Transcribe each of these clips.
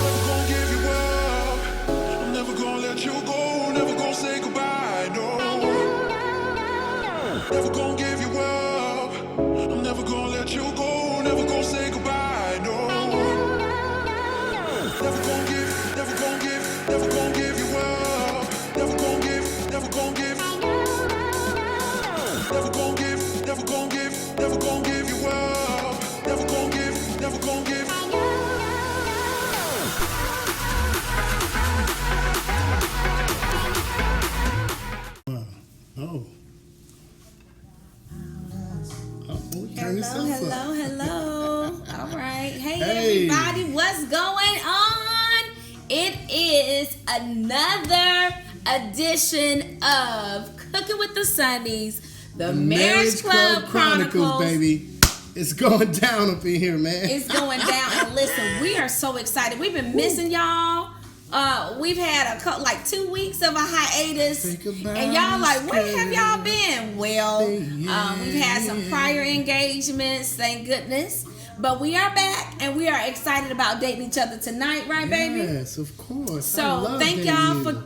Never gonna give you up. I'm never gonna let you go. Never gonna say goodbye. No. Never gonna give you up. I'm never gonna let you go. Never gonna say goodbye. No. Never gonna give. Never gonna give. Never gonna give you up. Never gonna give. Never gonna give. Never gonna give. Never gonna give. Never gonna give you up. Never gonna give. Never gonna give. Oh. Hello. All right. Hey, everybody, what's going on? It is another edition of Cooking with the Sonnies, the Marriage Club Chronicles, baby. It's going down up in here, man. It's going down. And listen, we are so excited. We've been missing y'all. We've had like 2 weeks of a hiatus, and y'all like, where have y'all been? Well, we've had some prior engagements, thank goodness, but we are back, and we are excited about dating each other tonight, right, baby? Yes, of course. So thank y'all for.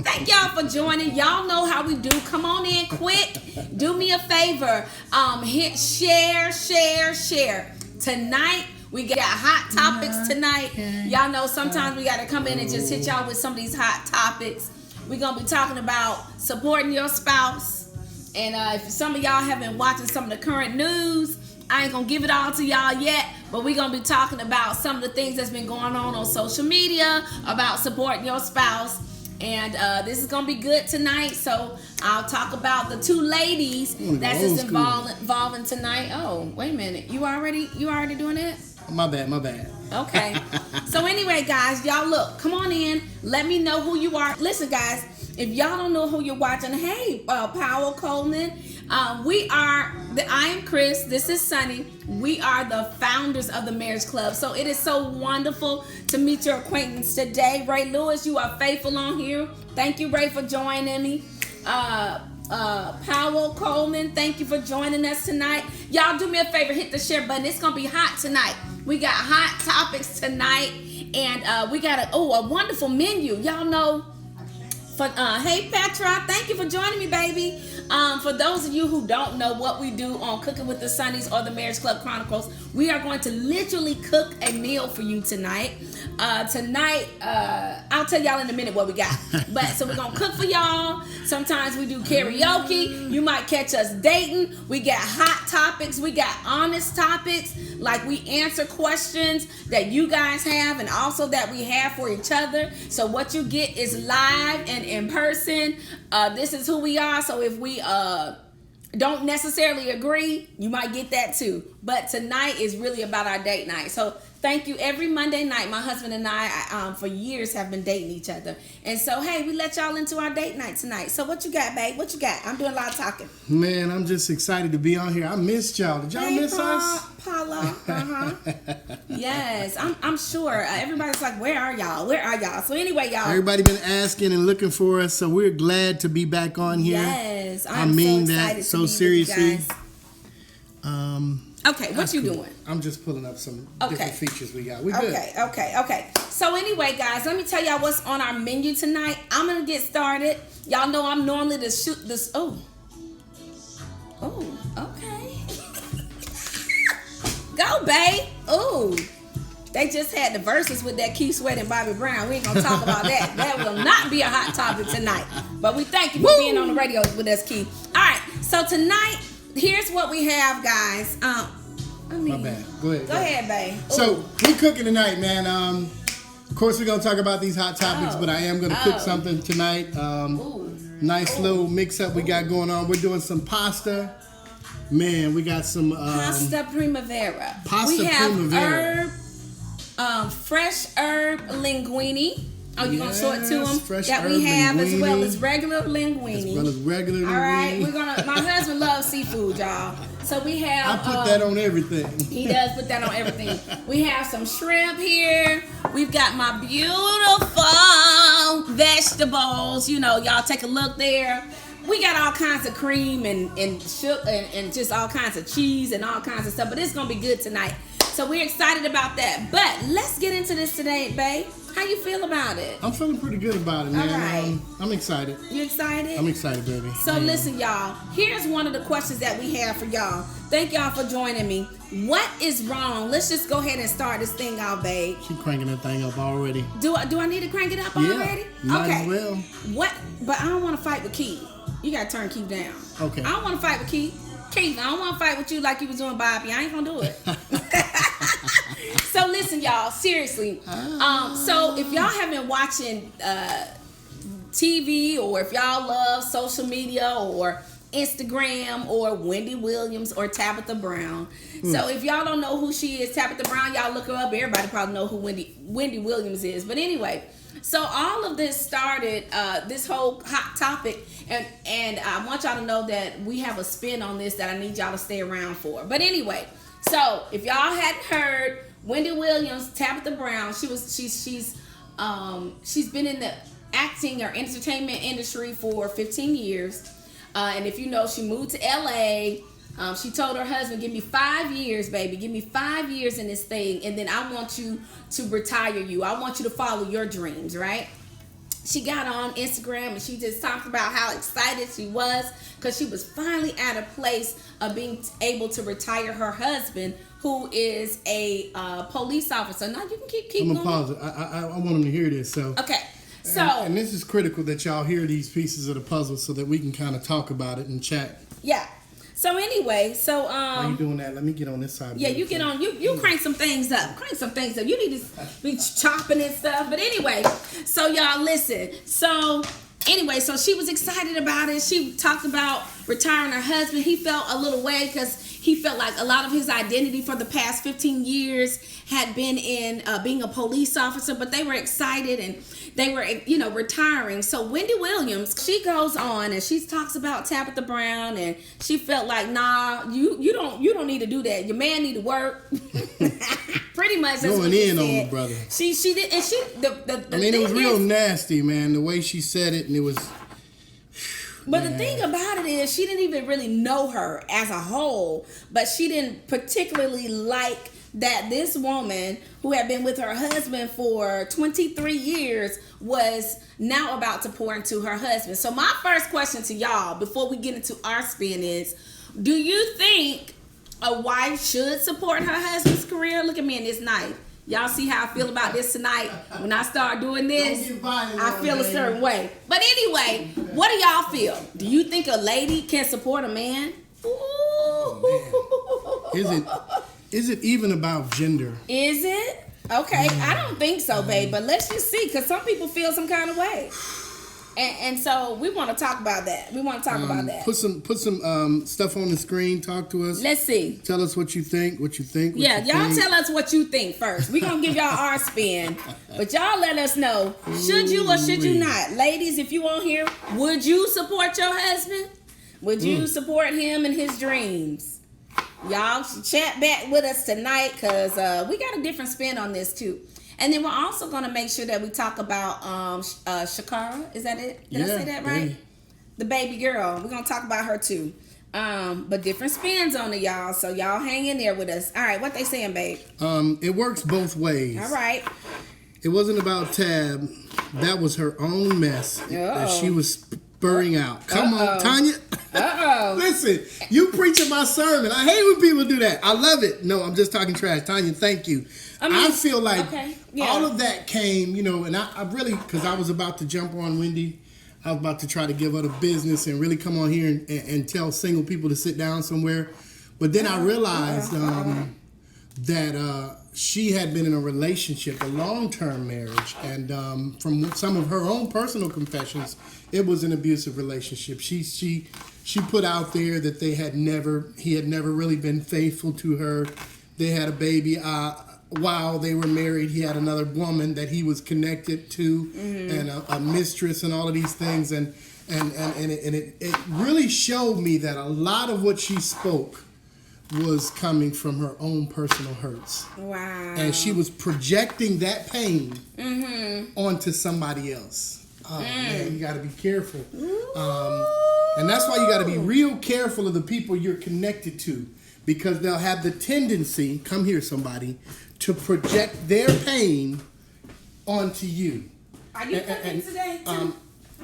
Thank y'all for joining. Y'all know how we do. Come on in quick. Do me a favor. Hit share. Tonight we got hot topics tonight. Y'all know sometimes we got to come in and just hit y'all with some of these hot topics. We're going to be talking about supporting your spouse. And if some of y'all have been watching some of the current news, I ain't going to give it all to y'all yet, but we're going to be talking about some of the things that's been going on social media about supporting your spouse. And this is going to be good tonight. So I'll talk about the two ladies that's just involving tonight. Oh, wait a minute. You already doing it? My bad. Okay. So anyway, guys, y'all look, come on in. Let me know who you are. Listen, guys, if y'all don't know who you're watching, hey, Powell Coleman, I am Kris. This is Sonny. We are the founders of the Marriage Club. So it is so wonderful to meet your acquaintance today. Ray Lewis, you are faithful on here. Thank you, Ray, for joining me. Powell Coleman, thank you for joining us tonight. Y'all do me a favor, hit the share button. It's gonna be hot tonight. We got hot topics tonight, and we got a wonderful menu. Y'all know. Hey Petra, thank you for joining me, baby. For those of you who don't know what we do on Cooking with the Sonnies or the Marriage Club Chronicles, we are going to literally cook a meal for you tonight. I'll tell y'all in a minute what we got. But so we're gonna cook for y'all. Sometimes we do karaoke. You might catch us dating. We got hot topics. We got honest topics. Like we answer questions that you guys have and also that we have for each other. So what you get is live and in person. This is who we are. So if we don't necessarily agree, you might get that too. But tonight is really about our date night. So thank you. Every Monday night, my husband and I for years have been dating each other. And so, hey, we let y'all into our date night tonight. So what you got, babe? What you got? I'm doing a lot of talking. Man, I'm just excited to be on here. I missed y'all. Did y'all miss us? Paula. Yes, I'm sure. Everybody's like, where are y'all? So anyway, y'all. Everybody been asking and looking for us, so we're glad to be back on here. Yes, I mean so that so seriously. Okay, what you doing? I'm just pulling up some different features we got. We good. Okay. So anyway, guys, let me tell y'all what's on our menu tonight. I'm gonna get started. Y'all know I'm normally the shoot this. Oh, okay. Go, babe. Oh, they just had the verses with that Keith Sweat and Bobby Brown. We ain't gonna talk about that. That will not be a hot topic tonight. But we thank you for being on the radio with us, Keith. All right. So tonight, here's what we have, guys. My bad. Go ahead, babe. So we cooking tonight, man. Of course, we're gonna talk about these hot topics, but I am gonna cook something tonight. Nice little mix up we got going on. We're doing some pasta. Man, we got some pasta primavera. We have fresh herb linguine. Oh, you gonna show it to them? Fresh that herb we have linguine, as well as regular linguine. All right, my husband loves seafood, y'all. So we have. I put that on everything. He does put that on everything. We have some shrimp here. We've got my beautiful vegetables. You know, y'all take a look there. We got all kinds of cream and just all kinds of cheese and all kinds of stuff. But it's gonna be good tonight. So we're excited about that. But let's get into this today, babe. How you feel about it? I'm feeling pretty good about it, man. All right. I'm excited. You excited? I'm excited, baby. So listen, y'all. Here's one of the questions that we have for y'all. Thank y'all for joining me. What is wrong? Let's just go ahead and start this thing out, babe. She cranking that thing up already. Do I need to crank it up Yeah, already? might Okay. as well. What? But I don't want to fight with Keith. You gotta turn Keith down. Okay. I don't want to fight with Keith. Keith, I don't want to fight with you like you was doing Bobby. I ain't gonna do it. So listen, y'all. Seriously. So if y'all have been watching TV, or if y'all love social media or Instagram or Wendy Williams or Tabitha Brown. So if y'all don't know who she is, Tabitha Brown, y'all look her up. Everybody probably know who Wendy Williams is. But anyway, so all of this started, this whole hot topic, and I want y'all to know that we have a spin on this that I need y'all to stay around for. But anyway, so if y'all hadn't heard, Wendy Williams, Tabitha Brown, she's been in the acting or entertainment industry for 15 years. And if you know, she moved to LA. She told her husband, give me 5 years, baby. Give me 5 years in this thing. And then I want you to retire you. I want you to follow your dreams, right? She got on Instagram and she just talked about how excited she was because she was finally at a place of being able to retire her husband, who is a police officer. Now you can keep I'm going. gonna pause it. I want them to hear this. So Okay. So and this is critical that y'all hear these pieces of the puzzle so that we can kind of talk about it and chat. yeah. So anyway, so While you doing that, let me get on this side. yeah, you get on. You crank some things up. Crank some things up. You need to be chopping and stuff. But anyway, so y'all listen. So anyway, so she was excited about it. She talked about retiring her husband. He felt a little way because he felt like a lot of his identity for the past 15 years had been in being a police officer. But they were excited and they were, retiring. So Wendy Williams, she goes on and she talks about Tabitha Brown, and she felt like, nah, you don't need to do that. Your man need to work. Pretty much. That's Going what she in on said. the brother. She did, and she the I mean, it was thing real is- nasty, man. The way she said it, and it was. But the thing about it is, she didn't even really know her as a whole, but she didn't particularly like that this woman who had been with her husband for 23 years was now about to pour into her husband. So my first question to y'all before we get into our spin is, do you think a wife should support her husband's career? Look at me in this knife. Y'all see how I feel about this tonight? When I start doing this, Don't get violent I on feel a me. certain way. But anyway, what do y'all feel? Do you think a lady can support a man? Is it even about gender? Is it? Okay, I don't think so, babe. But let's just see, because some people feel some kind of way. And so we want to talk about that. We want to talk about that. Put some stuff on the screen. Talk to us. Let's see. Tell us what you think. What you think. Yeah, y'all tell us what you think first. We're going to give y'all our spin. But y'all let us know, should you or should you not? Ladies, if you on here, would you support your husband? Would you support him and his dreams? Y'all should chat back with us tonight, because we got a different spin on this too. And then we're also going to make sure that we talk about Shakara. Is that it? Did I say that right? Baby. The baby girl. We're going to talk about her too. But different spins on it, y'all. So y'all hang in there with us. All right, what they saying, babe? It works both ways. All right. It wasn't about Tab. That was her own mess that she was spurring out. Come on, Tanya. Listen, you preaching my sermon. I hate when people do that. I love it. No, I'm just talking trash. Tanya, thank you. I feel like all of that came, and I really, because I was about to jump on Wendy. I was about to try to give her the business and really come on here and tell single people to sit down somewhere. But then I realized that she had been in a relationship, a long-term marriage, and from some of her own personal confessions, it was an abusive relationship. She put out there that he had never really been faithful to her. They had a baby. While they were married, he had another woman that he was connected to, and a mistress, and all of these things, and it really showed me that a lot of what she spoke was coming from her own personal hurts. Wow. And she was projecting that pain onto somebody else. Oh man, you got to be careful. And that's why you got to be real careful of the people you're connected to, because they'll have the tendency, come here somebody, to project their pain onto you. Are you cooking today too?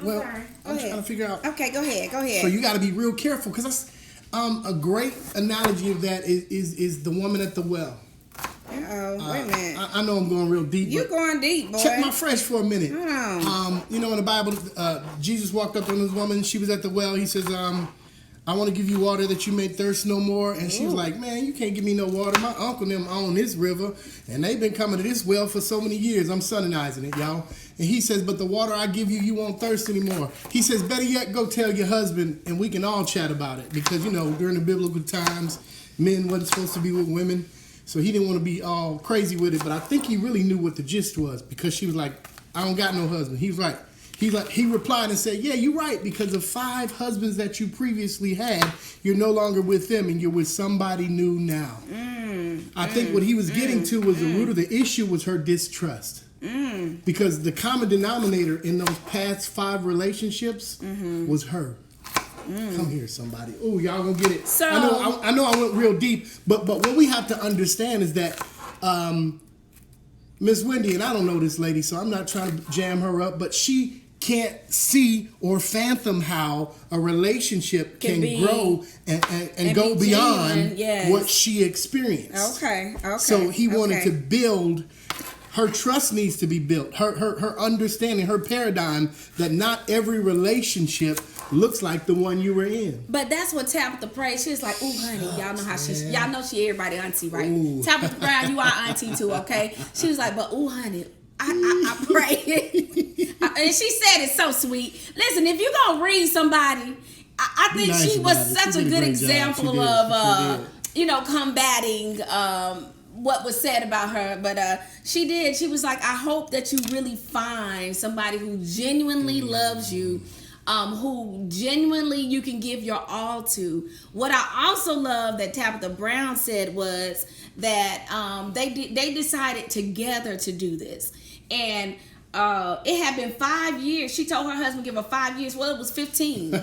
Well, sorry. I'm trying to figure out. Okay, go ahead. So you got to be real careful, because that's a great analogy of that is the woman at the well. Wait a minute. I know I'm going real deep. You going deep, boy. Check my fresh for a minute. Hold on. You know, in the Bible, Jesus walked up to this woman. She was at the well. He says, I want to give you water that you may thirst no more. And she was like, man, you can't give me no water. My uncle and them own this river, and they've been coming to this well for so many years. I'm sonizing it, y'all. And he says, but the water I give you, you won't thirst anymore. He says, better yet, go tell your husband, and we can all chat about it. Because, you know, during the biblical times, men wasn't supposed to be with women. So he didn't want to be all crazy with it. But I think he really knew what the gist was, because she was like, I don't got no husband. He was right. He replied and said, yeah, you're right, because of 5 husbands that you previously had, you're no longer with them and you're with somebody new now. I think what he was getting to was the root of the issue was her distrust. Because the common denominator in those past 5 relationships was her. Come here, somebody. Oh, y'all gonna get it. So I know I went real deep, but what we have to understand is that Miss Wendy, and I don't know this lady, so I'm not trying to jam her up, but she can't see or fathom how a relationship can grow and go beyond what she experienced. Okay. So he wanted to build. Her trust needs to be built. Her understanding, her paradigm that not every relationship looks like the one you were in. But that's what Tabitha prayed. She was like, "Ooh, honey, y'all know how y'all know she everybody auntie, right? Ooh. Tabitha Brown, you are auntie too, okay?" She was like, "But ooh, honey, I pray." And she said it so sweet. Listen, if you gonna read somebody, I think nice she was such a good example of combating what was said about her. But she did. She was like, I hope that you really find somebody who genuinely loves you, who genuinely you can give your all to. What I also love that Tabitha Brown said was that they decided together to do this. And it had been 5 years. She told her husband give her 5 years. Well, it was 15.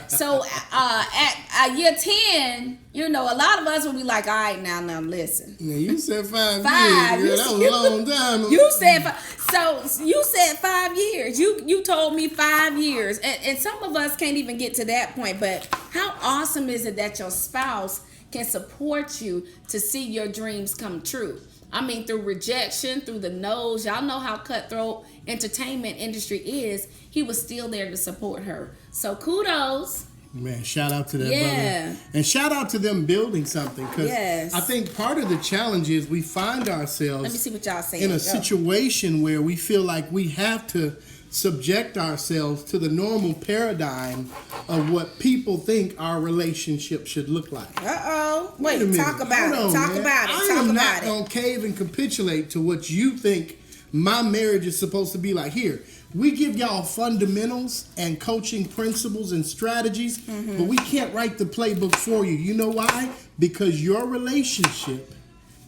So at year 10, a lot of us would be like, all right, now listen. Yeah, you said 5 years. Yeah, that was a long time. You said so. You said 5 years. You told me 5 years, and some of us can't even get to that point. But how awesome is it that your spouse can support you to see your dreams come true? I mean, through rejection, through the no's. Y'all know how cutthroat entertainment industry is. He was still there to support her. So kudos. Man, shout out to that brother. And shout out to them building something. Because I think part of the challenge is we find ourselves Let me see what y'all saying. in a situation where we feel like we have to subject ourselves to the normal paradigm of what people think our relationship should look like. Wait, talk about it. Talk about it. I am not going to cave and capitulate to what you think my marriage is supposed to be like. Here, we give y'all fundamentals and coaching principles and strategies, but we can't write the playbook for you. You know why? Because your relationship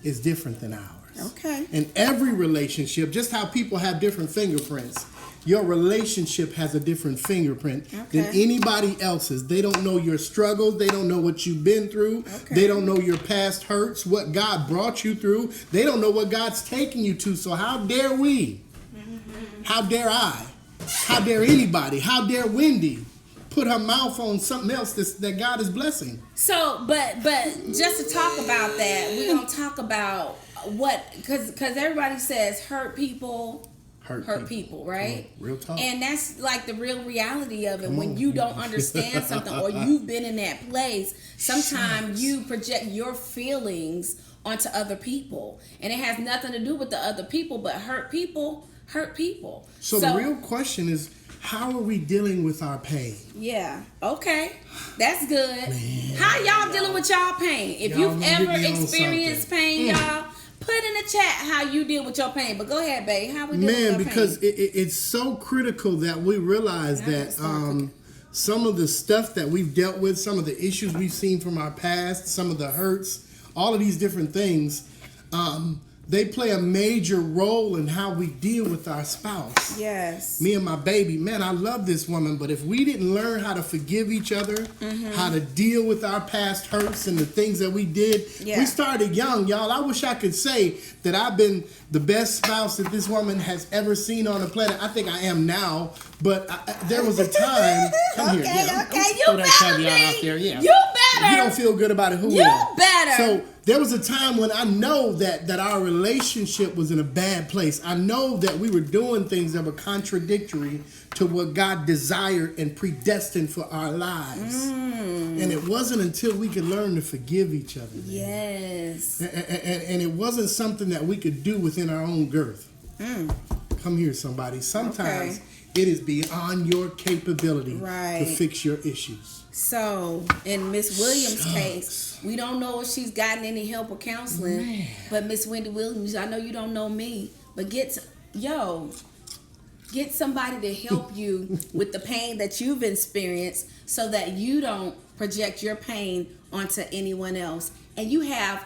is different than ours. Okay. And every relationship, just how people have different fingerprints, your relationship has a different fingerprint than anybody else's. They don't know your struggles. They don't know what you've been through. They don't know your past hurts, what God brought you through. They don't know what God's taking you to. So how dare we? How dare I? How dare anybody? How dare Wendy put her mouth on something else that God is blessing? So, but just to talk about that, we're going to talk about what, because everybody says hurt people hurt people, right? Real talk. And that's like the real reality of it. When you don't understand something or you've been in that place, sometimes you project your feelings onto other people. And it has nothing to do with the other people, but hurt people hurt people. So the real question is, how are we dealing with our pain? Yeah. Okay. That's good. Man, how y'all dealing with y'all pain? If you've ever experienced pain, y'all, put in the chat how you deal with your pain. But go ahead, babe. How we deal with your pain? Because it's so critical that we realize that some of the stuff that we've dealt with, some of the issues we've seen from our past, some of the hurts, all of these different things, they play a major role in how we deal with our spouse. Yes. Me and my baby, man, I love this woman, but if we didn't learn how to forgive each other, how to deal with our past hurts and the things that we did, we started young, y'all. I wish I could say that I've been the best spouse that this woman has ever seen on the planet. I think I am now, but there was a time. Come here, You throw that better caveat be. out there, yeah. You better. If you don't feel good about it, who will? You better. So there was a time when I know that our relationship was in a bad place. I know that we were doing things that were contradictory to what God desired and predestined for our lives. And it wasn't until we could learn to forgive each other. Yes. And it wasn't something that we could do within our own girth. Come here, somebody. Sometimes it is beyond your capability to fix your issues. So, in Miss Williams' case, we don't know if she's gotten any help or counseling. But Miss Wendy Williams, I know you don't know me, but get somebody to help you with the pain that you've experienced so that you don't project your pain onto anyone else. And you have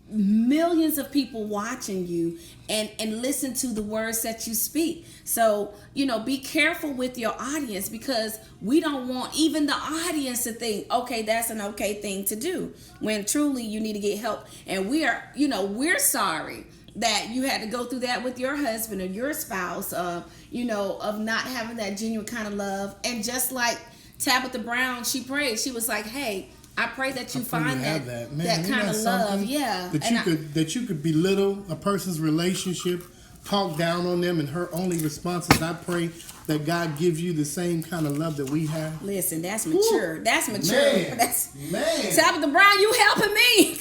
millions of people watching you and listen to the words that you speak. So, be careful with your audience, because we don't want even the audience to think, okay, that's an okay thing to do, when truly you need to get help. And we're sorry that you had to go through that with your husband or your spouse, of not having that genuine kind of love. And just like Tabitha Brown, she prayed, she was like, hey, I pray that you find that kind of love. Yeah. That you could belittle a person's relationship, talk down on them, and her only response is, I pray that God gives you the same kind of love that we have. Listen, that's mature. That's mature. Man. Tabitha Brown, you helping me.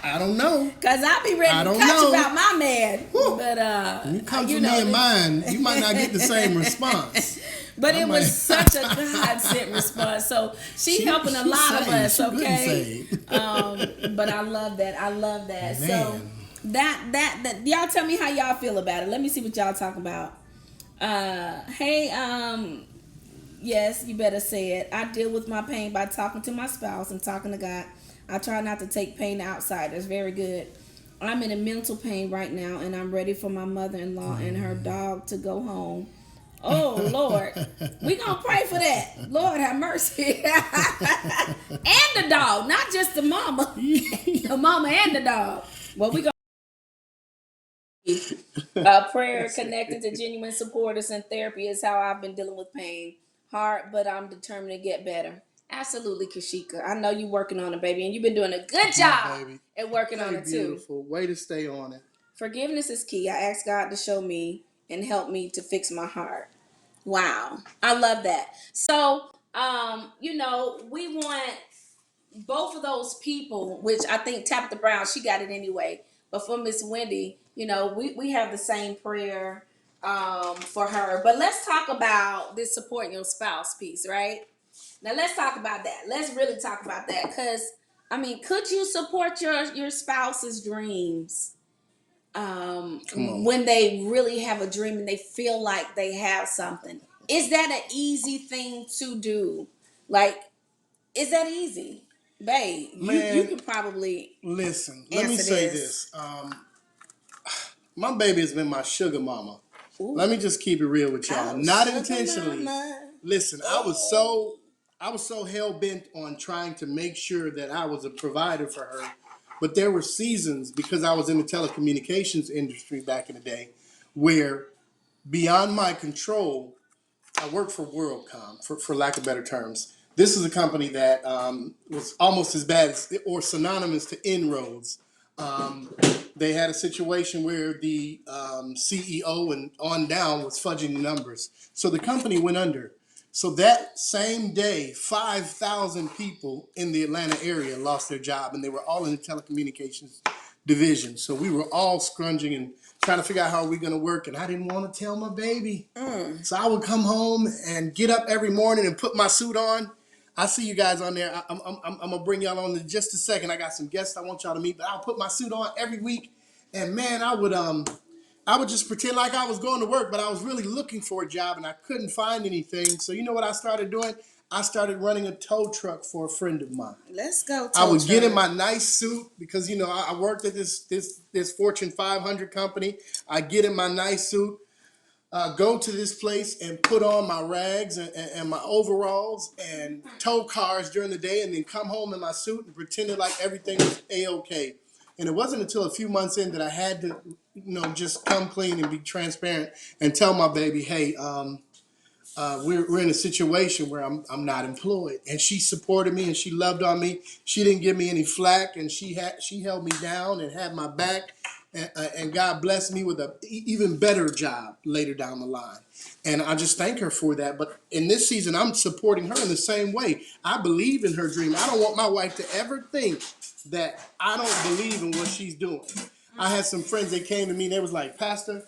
I don't know. Because I'll be ready to cut you about my man. But when you come to me and mine, you might not get the same response. But it was such a God-sent response. So she helping a lot of us, okay? But I love that. I love that. Man. So that y'all tell me how y'all feel about it. Let me see what y'all talk about. Yes, you better say it. I deal with my pain by talking to my spouse and talking to God. I try not to take pain to outsiders. Very good. I'm in a mental pain right now, and I'm ready for my mother-in-law and her dog to go home. Oh, Lord. We gonna pray for that. Lord have mercy. And the dog, not just the mama. The mama and the dog. Well, we gonna prayer connected to genuine supporters and therapy is how I've been dealing with pain. Hard, but I'm determined to get better. Absolutely, Kashika. I know you're working on it, baby, and you've been doing a good job at working on it too. Beautiful. Way to stay on it. Forgiveness is key. I ask God to show me and help me to fix my heart. Wow. I love that. So, we want both of those people, which I think Tabitha Brown, she got it anyway. But for Miss Wendy, we have the same prayer for her. But let's talk about this supporting your spouse piece, right? Now, let's talk about that. Let's really talk about that. Because, could you support your spouse's dreams? When they really have a dream and they feel like they have something, is that an easy thing to do? Like, is that easy, babe? Man, you could probably listen. Let me say this. My baby has been my sugar mama. Ooh. Let me just keep it real with y'all. Not intentionally. Mama. Listen, I was so hell bent on trying to make sure that I was a provider for her. But there were seasons, because I was in the telecommunications industry back in the day, where beyond my control, I worked for WorldCom, for lack of better terms. This is a company that was almost as bad as, or synonymous to Inroads. They had a situation where the CEO and on down was fudging the numbers. So the company went under. So that same day, 5,000 people in the Atlanta area lost their job, and they were all in the telecommunications division. So we were all scrunging and trying to figure out how we going to work, and I didn't want to tell my baby. So I would come home and get up every morning and put my suit on. I see you guys on there. I'm going to bring y'all on in just a second. I got some guests I want y'all to meet, but I'll put my suit on every week, and man, I would just pretend like I was going to work, but I was really looking for a job and I couldn't find anything. So you know what I started doing? I started running a tow truck for a friend of mine. Let's go. I would get in my nice suit because I worked at this Fortune 500 company. I get in my nice suit, go to this place and put on my rags and my overalls and tow cars during the day, and then come home in my suit and pretended like everything was a-okay. And it wasn't until a few months in that I had to, just come clean and be transparent and tell my baby, hey, we're in a situation where I'm not employed, and she supported me and she loved on me. She didn't give me any flack, and she held me down and had my back, and God blessed me with a even better job later down the line. And I just thank her for that. But in this season, I'm supporting her in the same way. I believe in her dream. I don't want my wife to ever think that I don't believe in what she's doing. I had some friends that came to me and they was like, Pastor,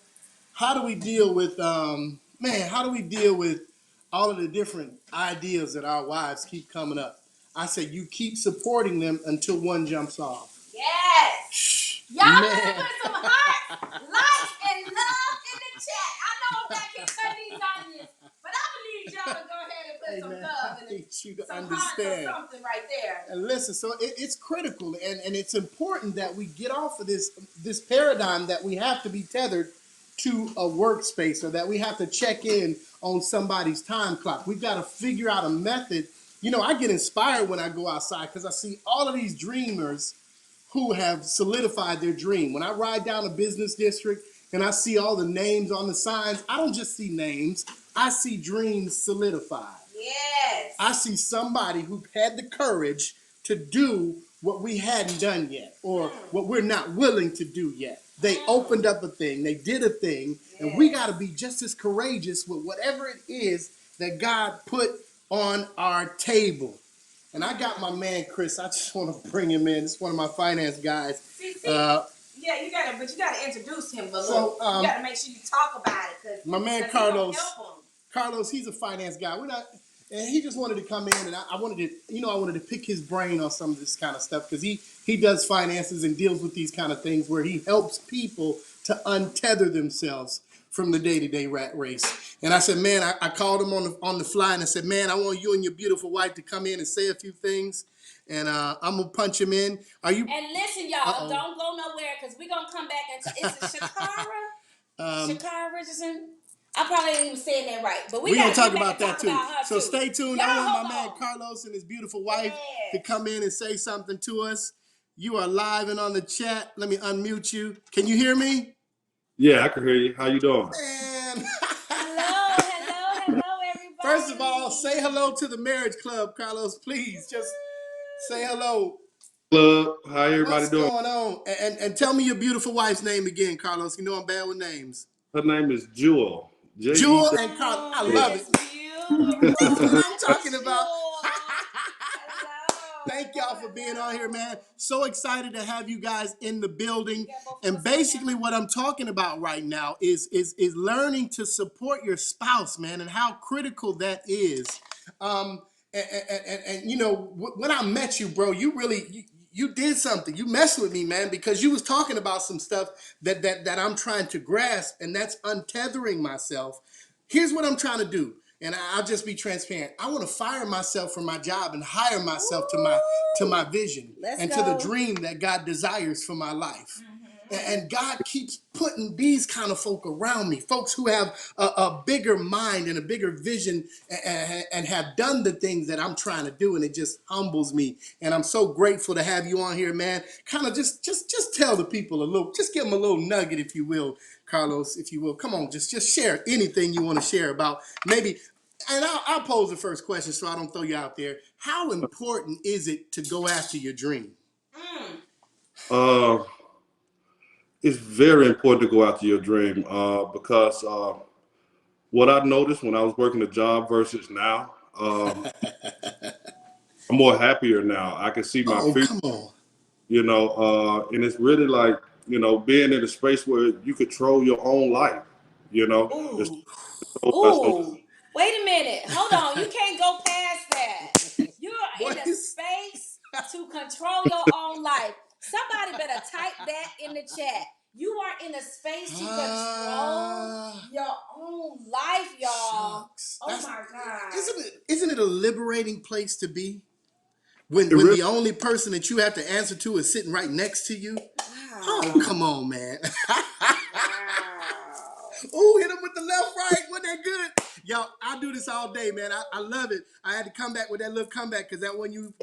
how do we deal with how do we deal with all of the different ideas that our wives keep coming up? I said, you keep supporting them until one jumps off. Yes. Y'all better put some hearts, likes, and love in the chat. I know that can cut these onions, but I need y'all to go ahead and put some love in it. I need you to some understand. Hearts or something right there. And listen, so it's critical, and it's important that we get off of this paradigm that we have to be tethered to a workspace, or that we have to check in on somebody's time clock. We've got to figure out a method. I get inspired when I go outside because I see all of these dreamers who have solidified their dream. When I ride down a business district and I see all the names on the signs, I don't just see names, I see dreams solidified. Yes. I see somebody who had the courage to do what we hadn't done yet, or what we're not willing to do yet. They opened up a thing, they did a thing, and we got to be just as courageous with whatever it is that God put on our table. And I got my man Kris. I just want to bring him in. It's one of my finance guys. Yeah, you gotta introduce him a little. You gotta make sure you talk about it, cause my man Carlos, he's a finance guy. And he just wanted to come in, and I wanted to pick his brain on some of this kind of stuff, because he does finances and deals with these kind of things where he helps people to untether themselves from the day-to-day rat race. And I said, man, I called him on the fly, and I said, man, I want you and your beautiful wife to come in and say a few things, and I'm gonna punch him in. Are you? And listen, y'all, don't go nowhere, because we're gonna come back and is it Shakara? Shakara Richardson? I probably ain't even saying that right, but we're gonna talk about that too. So stay tuned. Y'all, I want my man Carlos and his beautiful wife to come in and say something to us. You are live and on the chat. Let me unmute you. Can you hear me? Yeah, I can hear you. How you doing? Man. Hello, everybody. First of all, say hello to the marriage club, Carlos. Please, just say hello. Club, how everybody doing? What's going on? And tell me your beautiful wife's name again, Carlos. You know I'm bad with names. Her name is Jewel. Jewel and Carlos. I love it. That's what I'm talking about. Thank y'all for being on here, man. So excited to have you guys in the building. And basically what I'm talking about right now is learning to support your spouse, man, and how critical that is. And when I met you, bro, you did something. You messed with me, man, because you was talking about some stuff that I'm trying to grasp, and that's untethering myself. Here's what I'm trying to do. And I'll just be transparent. I want to fire myself from my job and hire myself to my vision to the dream that God desires for my life. And God keeps putting these kind of folk around me, folks who have a bigger mind and a bigger vision, and have done the things that I'm trying to do. And it just humbles me. And I'm so grateful to have you on here, man. Kind of just tell the people just give them a little nugget, if you will, Carlos, if you will. Come on, just share anything you want to share about maybe. And I'll pose the first question so I don't throw you out there. How important is it to go after your dream? It's very important to go after your dream, because what I noticed when I was working a job versus now, I'm more happier now. I can see my future. Come on. And it's really like, being in a space where you control your own life, Ooh. Wait a minute. Hold on. You can't go past that. You're in a space to control your own life. Somebody better type that in the chat. You are in a space to control your own life, y'all. Shucks. Oh my God. Isn't it a liberating place to be? When It really, the only person that you have to answer to is sitting right next to you? Wow. Oh, come on, man. Wow. Ooh, hit him with the left, right. Wasn't that good? Yo, I do this all day, man. I love it. I had to come back with that little comeback because that one you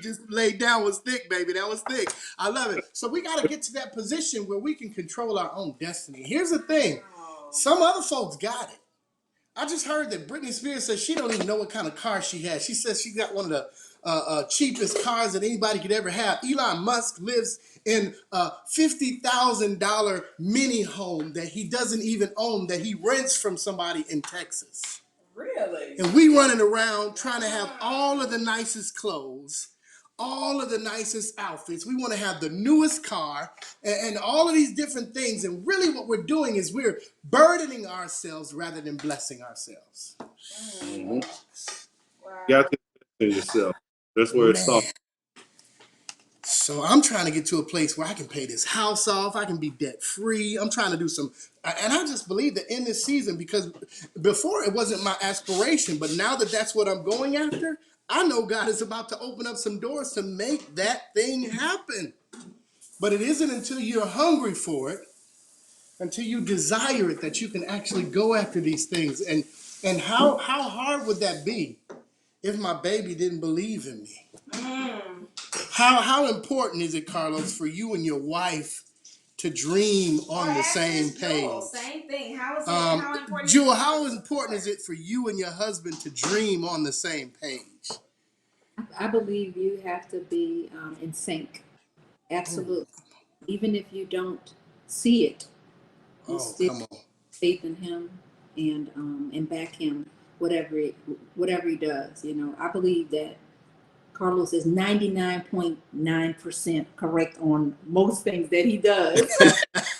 just laid down was thick, baby. That was thick. I love it. So we got to get to that position where we can control our own destiny. Here's the thing. Some other folks got it. I just heard that Britney Spears says she don't even know what kind of car she has. She says she got one of the cheapest cars that anybody could ever have. Elon Musk lives in a $50,000 mini home that he doesn't even own, that he rents from somebody in Texas. Really? And we running around trying to have all of the nicest clothes, all of the nicest outfits. We want to have the newest car and all of these different things. And really what we're doing is we're burdening ourselves rather than blessing ourselves. you Wow. got to invest in yourself. That's where it starts. Man. So I'm trying to get to a place where I can pay this house off. I can be debt free. I'm trying to do some, and I just believe that in this season, because before it wasn't my aspiration, but now that that's what I'm going after, I know God is about to open up some doors to make that thing happen. But it isn't until you're hungry for it, until you desire it, that you can actually go after these things. And how hard would that be if my baby didn't believe in me? How important is it, Carlos, for you and your wife to dream on the same page? Same thing. How is it? How important? Jewel, how important is it for you and your husband to dream on the same page? I believe you have to be in sync. Absolutely. Even if you don't see it, you Oh, still come on. faith in him and back him whatever he does. You know, I believe that Carlos is 99.9% correct on most things that he does.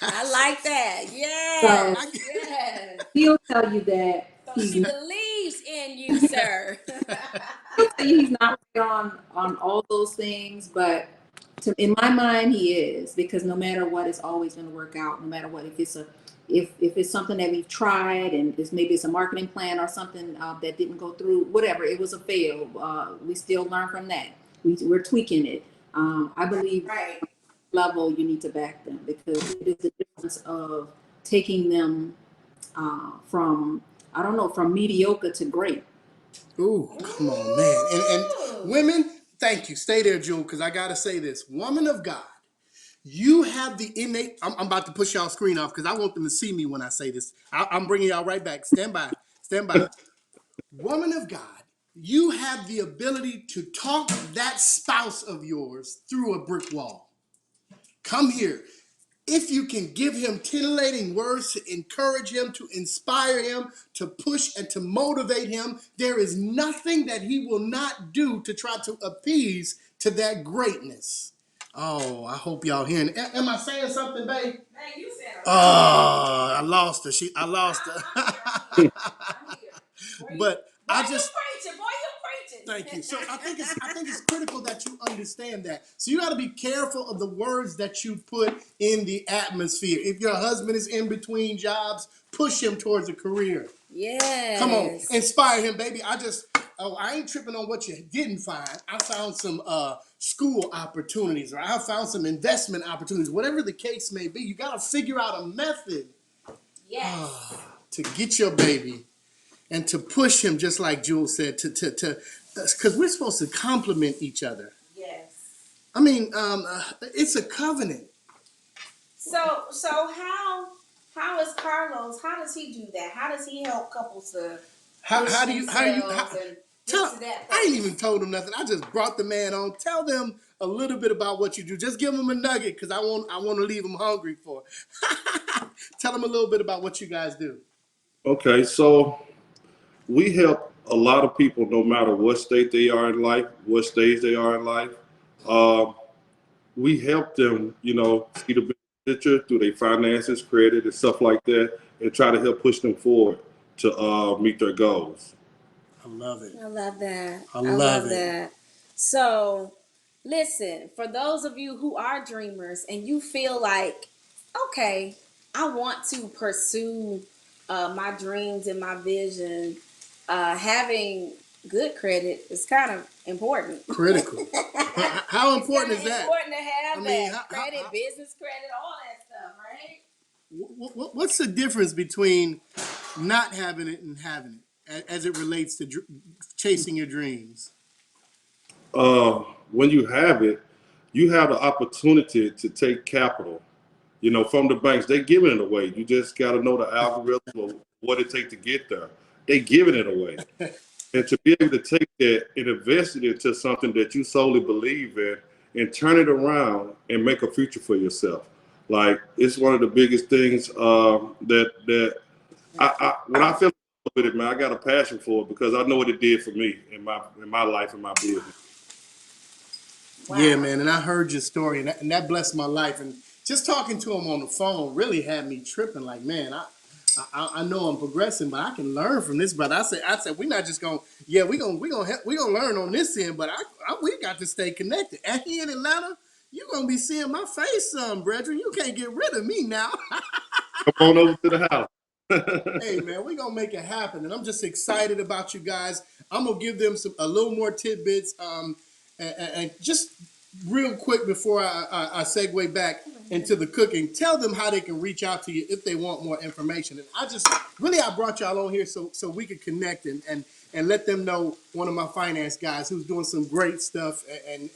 I like that. So Yes. Yes. he'll tell you that So she believes in you, sir. he'll tell you he's not right on all those things, but in my mind he is, because no matter what, it's always going to work out. No matter what, if it's something that we've tried and maybe it's a marketing plan or something that didn't go through, whatever, it was a fail. We still learn from that. We're tweaking it. I believe Right. level you need to back them, because it is the difference of taking them from, I don't know, from mediocre to great. Ooh, come on, man. And women, thank you. Stay there, Jewel, because I got to say this. Woman of God, you have the innate, I'm about to push y'all screen off because I want them to see me when I say this. I'm bringing y'all right back. Stand by. Stand by. Woman of God, you have the ability to talk that spouse of yours through a brick wall. Come here. If you can give him titillating words to encourage him, to inspire him, to push and to motivate him, there is nothing that he will not do to try to appease to that greatness. Oh, I hope y'all hearing it. Am I saying something, babe? Hey, you said Oh, I lost her. I lost her. I'm here. But Boy, I you just preaching. Boy, you preaching. thank you. So I think it's critical that you understand that. So you got to be careful of the words that you put in the atmosphere. If your husband is in between jobs, push him towards a career. Yes. Come on, inspire him, baby. I ain't tripping on what you didn't find. I found some school opportunities, or I found some investment opportunities. Whatever the case may be, you got to figure out a method Yes. to get your baby and to push him, just like Jules said, because we're supposed to complement each other. Yes. I mean, it's a covenant. So how is Carlos? How does he do that? How does he help couples to How push do you themselves and tell? get to that I ain't place? even told him nothing. I just brought the man on. Tell them a little bit about what you do. Just give them a nugget, because I want to leave them hungry for it. Tell them a little bit about what you guys do. Okay, so we help a lot of people, no matter what state they are in life, what stage they are in life. Um, we help them, see the big picture through their finances, credit, and stuff like that, and try to help push them forward to meet their goals. I love it. I love that. I love it. that. So, listen, for those of you who are dreamers and you feel like, okay, I want to pursue my dreams and my vision, having good credit is kind of important. Critical. How important is that? Important to have that credit, how, business credit, all that stuff, right? what's the difference between not having it and having it as it relates to chasing your dreams? When you have it, you have the opportunity to take capital, from the banks. They giving it away. You just got to know the algorithm of what it takes to get there. They giving it away. And to be able to take that and invest it into something that you solely believe in and turn it around and make a future for yourself. Like, it's one of the biggest things that when I feel with it, man, I got a passion for it because I know what it did for me in my life and my business. Wow. Yeah, man, and I heard your story, and that blessed my life. And just talking to him on the phone really had me tripping. Like, man, I know I'm progressing, but I can learn from this brother. I said, we're not just gonna, we gonna learn on this end, but we got to stay connected. And here in Atlanta, you're gonna be seeing my face, brethren. You can't get rid of me now. Come on over to the house. Hey, man, we're gonna make it happen, and I'm just excited about you guys. I'm gonna give them a little more tidbits, and just real quick before I segue back into the cooking, tell them how they can reach out to you if they want more information. And I brought y'all on here so we could connect and let them know one of my finance guys who's doing some great stuff. And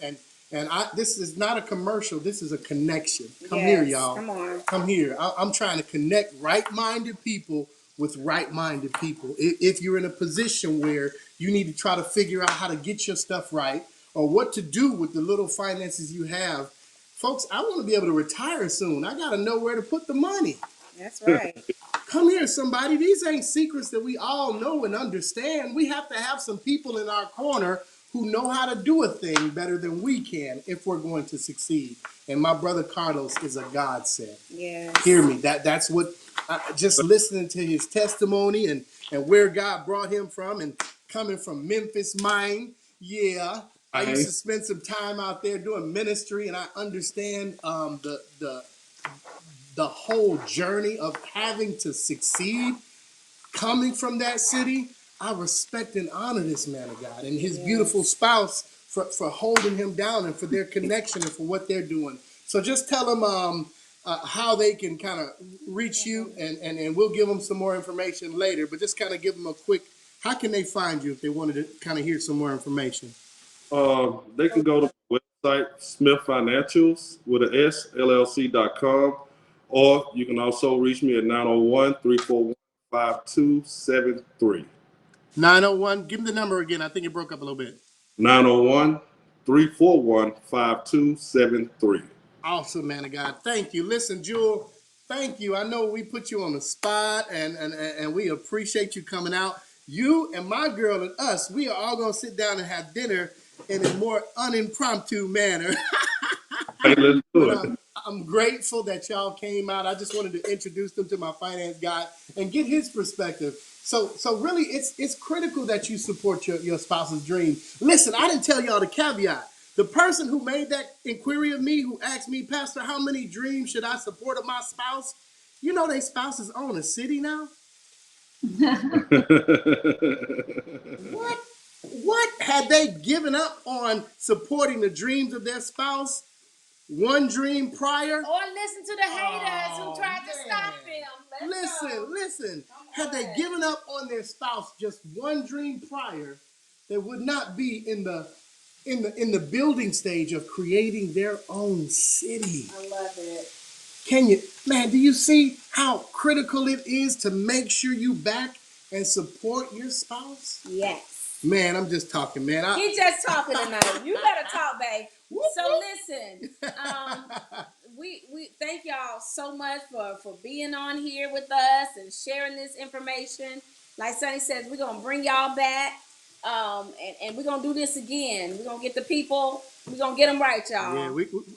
this is not a commercial. This is a connection. Come here, y'all. Come on. Come here. I'm trying to connect right-minded people with right-minded people. If you're in a position where you need to try to figure out how to get your stuff right or what to do with the little finances you have, folks, I want to be able to retire soon. I got to know where to put the money. That's right. Come here, somebody. These ain't secrets that we all know and understand. We have to have some people in our corner who know how to do a thing better than we can if we're going to succeed. And my brother Carlos is a godsend. Yes. Hear me. That's what, just listening to his testimony and where God brought him from and coming from Memphis, mine. Yeah. I used to spend some time out there doing ministry, and I understand the whole journey of having to succeed coming from that city. I respect and honor this man of God and his beautiful spouse for holding him down and for their connection and for what they're doing. So just tell them how they can kind of reach you, and we'll give them some more information later, but just kind of give them a quick, how can they find you if they wanted to kind of hear some more information? They can go to the website, Smith Financials with an S, LLC.com, or you can also reach me at 901-341-5273. 901, give me the number again. I think it broke up a little bit. 901-341-5273. Awesome, man of God. Thank you. Listen, Jewel, thank you. I know we put you on the spot, and we appreciate you coming out. You and my girl and us, we are all going to sit down and have dinner in a more unimpromptu manner. Hey, let's do it. I'm grateful that y'all came out. I just wanted to introduce them to my finance guy and get his perspective. So really, it's critical that you support your spouse's dream. Listen, I didn't tell y'all the caveat. The person who made that inquiry of me, who asked me, Pastor, how many dreams should I support of my spouse? You know they spouses own a city now? What had they given up on supporting the dreams of their spouse one dream prior? Or listen to the haters who tried to stop them. Listen. Had they given up on their spouse just one dream prior, they would not be in the building stage of creating their own city. I love it. Do you see how critical it is to make sure you back and support your spouse? Yes. Man, I'm just talking, man. He just talking tonight. You better talk, babe. So listen, we thank y'all so much for being on here with us and sharing this information. Like Sonny says, we're gonna bring y'all back, and we're gonna do this again. We're gonna get the people. We're gonna get them right, y'all. Yeah,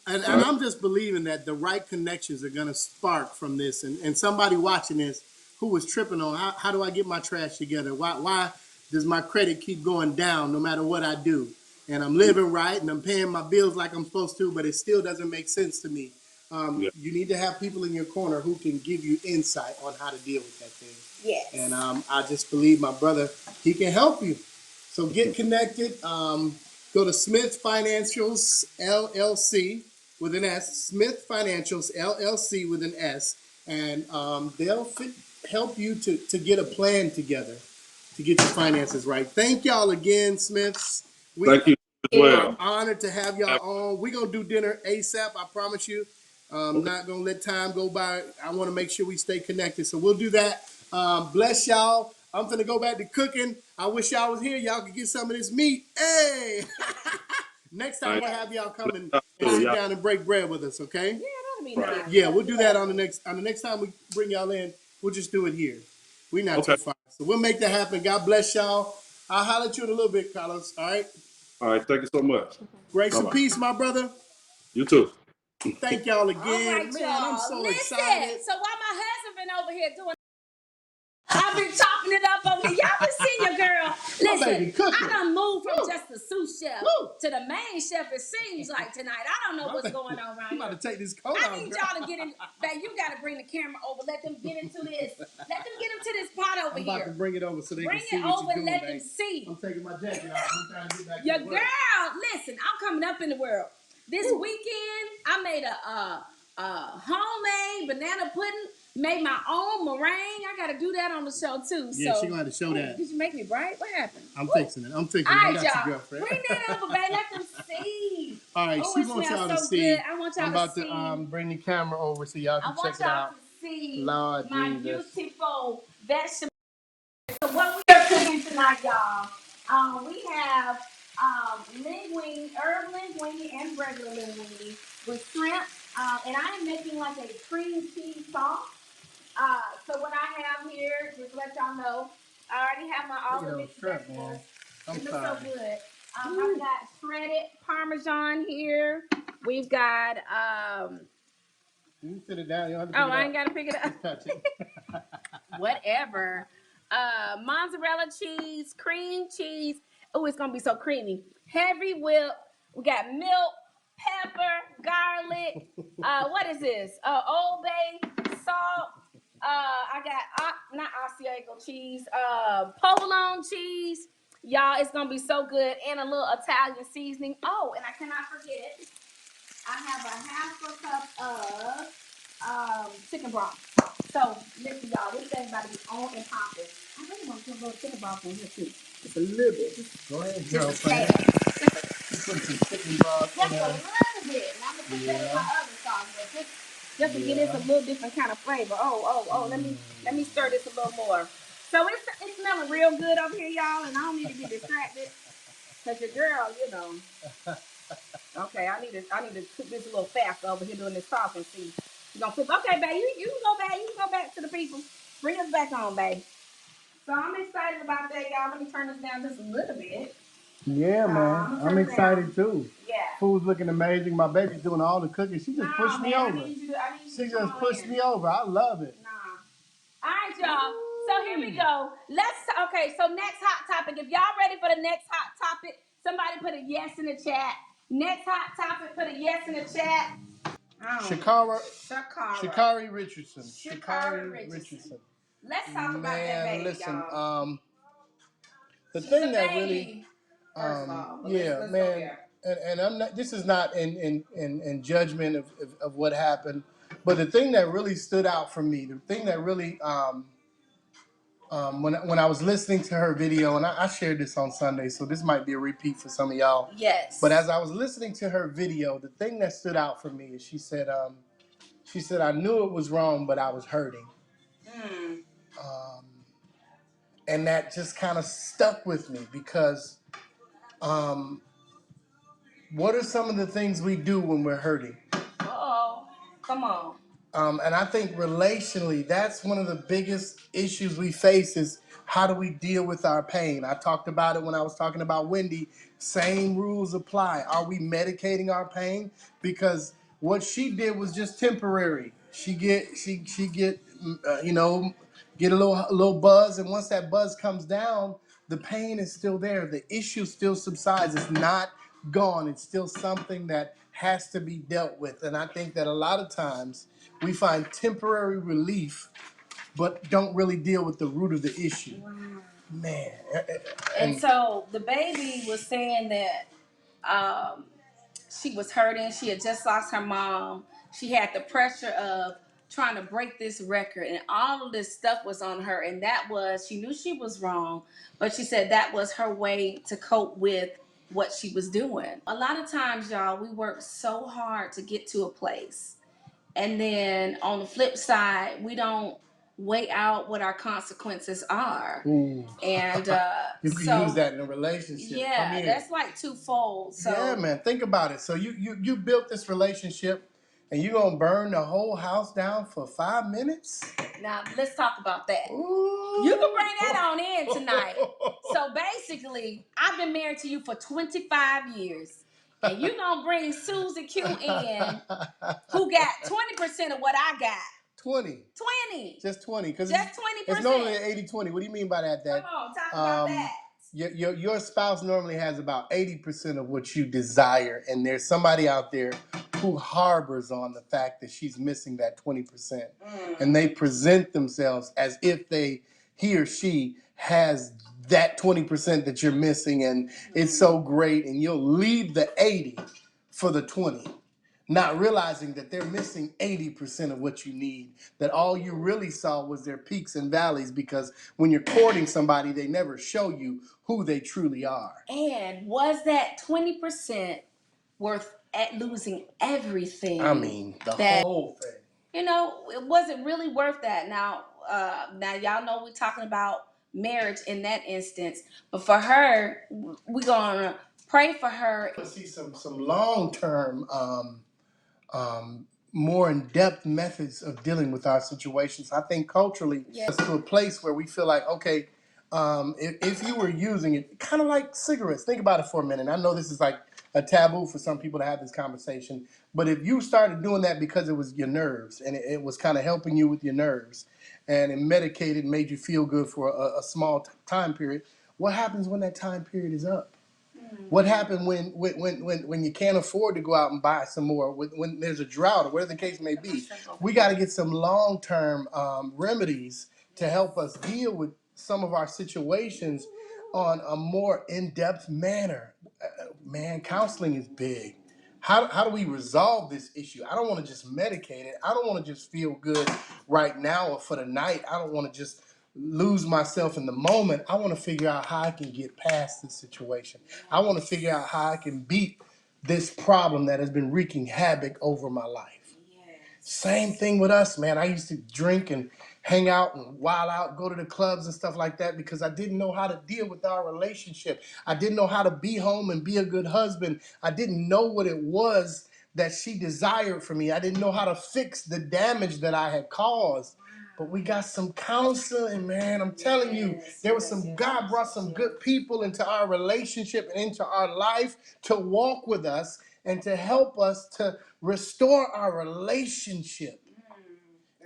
and I'm just believing that the right connections are gonna spark from this. And somebody watching this who was tripping on how do I get my trash together? Why does my credit keep going down no matter what I do? And I'm living right and I'm paying my bills like I'm supposed to, but it still doesn't make sense to me. Yeah. you need to have people in your corner who can give you insight on how to deal with that thing. Yes. And I just believe my brother, he can help you. So get connected. Go to Smith Financials LLC with an S. Smith Financials LLC with an S, and they'll help you to get a plan together to get your finances right. Thank y'all again, Smiths. We Thank you as well. honored to have y'all on. We're going to do dinner ASAP, I promise you. Not going to let time go by. I want to make sure we stay connected. So we'll do that. Bless y'all. I'm going to go back to cooking. I wish y'all was here. Y'all could get some of this meat. Hey! Next time we'll have y'all come and sit down and break bread with us, okay? Yeah, that'll be nice. Yeah, we'll do that on the next time we bring y'all in. We'll just do it here. We're not too far. So we'll make that happen. God bless y'all. I'll holler at you in a little bit, Carlos. All right? All right. Thank you so much. Grace and peace, my brother. You too. Thank y'all again. All right, Man, y'all. I'm so Listen, excited. so while my husband been over here doing, I've been chopping it up over here. Y'all been seeing your girl. baby Listen, cooking. I done moved from just the sous chef Woo. to the main chef. It seems like tonight. I don't know what's going on around I'm about here. to take this coat I off, need girl. y'all to get in. Babe, you got to bring the camera over. Let them get into this. Let them get into this pot over I'm about here. to bring it over so they Bring can see it what over you're and doing, let them babe. see. I'm taking my jacket off. I'm trying to get back Your to work. girl, listen, I'm coming up in the world. This weekend, I made a homemade banana pudding, made my own meringue. I gotta do that on the show too. Yeah, so, she gonna have to show that. Did you make me bright? What happened? I'm fixing it. I'm fixing All it. I right, got you, y'all. girlfriend. Bring that over, babe. Let them see. All right, Oh, she it wants y'all smells to so see. good. I want y'all I'm about to see. to bring the camera over so y'all I can want check it y'all out. to see Lord my Jesus. beautiful vegetable. So what we are cooking tonight, y'all, we have linguine, herb linguine, and regular linguine with shrimp. And I am making like a cream cheese sauce. So what I have here, just to let y'all know, I already have all the mixed vegetables. It looks so good. I've got shredded Parmesan here. We've got You sit it down. You don't have to pick it up. I ain't gotta pick it up. Touch it. Whatever. Mozzarella cheese, cream cheese. Oh, it's gonna be so creamy. Heavy whip. We got milk, pepper, garlic. What is this? Old Bay, salt. I got not Asiago cheese. Provolone cheese. Y'all, it's gonna be so good, and a little Italian seasoning. Oh, and I cannot forget, I have a half a cup of chicken broth. So listen, y'all, this thing about to be on and popping. I really want to put a little chicken broth in here too. Just a little bit. Go ahead, Just a girlfriend. tad. You put some chicken broth in Just a there. little bit. And I'm gonna put that in my other sauce, but just to get this a little different kind of flavor. Oh, let me stir this a little more. So it's smelling real good over here, y'all, and I don't need to be distracted. Cause your girl, you know. Okay, I need to cook this a little faster over here doing this talking. See, you gonna cook? Okay, babe, you can go back. You can go back to the people. Bring us back on, babe. So I'm excited about that, y'all. Let me turn this down just a little bit. Yeah, man. I'm excited too. Yeah. Food's looking amazing. My baby's doing all the cooking. She just pushed me over. She just pushed me over. I love it. Nah. All right, y'all. So here we go. Okay, so next hot topic. If y'all ready for the next hot topic, somebody put a yes in the chat. Next hot topic, put a yes in the chat. Shakari Richardson. Shakari Richardson. Let's talk about that baby, listen, y'all. the She's thing a that baby, really, first of all. let's man, and I'm not. This is not in judgment of what happened, but the thing that really stood out for me, the thing that really when I was listening to her video, and I shared this on Sunday, so this might be a repeat for some of y'all. Yes. But as I was listening to her video, the thing that stood out for me is she said, I knew it was wrong, but I was hurting. And that just kind of stuck with me because what are some of the things we do when we're hurting? Uh-oh. Come on. And I think relationally, that's one of the biggest issues we face is how do we deal with our pain? I talked about it when I was talking about Wendy. Same rules apply. Are we medicating our pain? Because what she did was just temporary. She get get a little buzz, and once that buzz comes down, the pain is still there. The issue still subsides. It's not gone. It's still something that has to be dealt with. And I think that a lot of times we find temporary relief, but don't really deal with the root of the issue. Wow. Man. And so the baby was saying that she was hurting. She had just lost her mom. She had the pressure of trying to break this record, and all of this stuff was on her. And that was, she knew she was wrong, but she said that was her way to cope with what she was doing. A lot of times, y'all, we work so hard to get to a place. And then on the flip side, we don't weigh out what our consequences are. Ooh. And you can use that in a relationship. Yeah, that's like twofold. So yeah, man, think about it. So you built this relationship, and you gonna burn the whole house down for 5 minutes? Now let's talk about that. Ooh. You can bring that on in tonight. So basically, I've been married to you for 25 years. And you gonna bring Susie Q in, who got 20% of what I got. 20. 20. Just 20. Just 20%. It's normally 80-20. What do you mean by that, Dad? Come on, talk about that. Your spouse normally has about 80% of what you desire, and there's somebody out there who harbors on the fact that she's missing that 20%. And they present themselves as if he or she has that 20% that you're missing, and it's so great, and you'll leave the 80 for the 20. Not realizing that they're missing 80% of what you need, that all you really saw was their peaks and valleys, because when you're courting somebody, they never show you who they truly are. And was that 20% worth losing everything? I mean, the whole thing. You know, it wasn't really worth that. Now y'all know we're talking about marriage in that instance, but for her, we're gonna pray for her. I see some long-term more in-depth methods of dealing with our situations. I think culturally, it's to a place where we feel like, okay, if you were using it, kind of like cigarettes, think about it for a minute. I know this is like a taboo for some people to have this conversation, but if you started doing that because it was your nerves, and it was kind of helping you with your nerves, and it medicated, made you feel good for a small time period, what happens when that time period is up? What happened when you can't afford to go out and buy some more, when there's a drought or whatever the case may be? We got to get some long-term remedies to help us deal with some of our situations on a more in-depth manner. Man, counseling is big. How do we resolve this issue? I don't want to just medicate it. I don't want to just feel good right now or for the night. I don't want to just lose myself in the moment. I want to figure out how I can get past this situation. I want to figure out how I can beat this problem that has been wreaking havoc over my life. Same thing with us, man. I used to drink and hang out and wild out, go to the clubs and stuff like that, because I didn't know how to deal with our relationship. I didn't know how to be home and be a good husband. I didn't know what it was that she desired from me. I didn't know how to fix the damage that I had caused. But we got some counseling, man. I'm telling you, God brought some good people into our relationship and into our life to walk with us and to help us to restore our relationship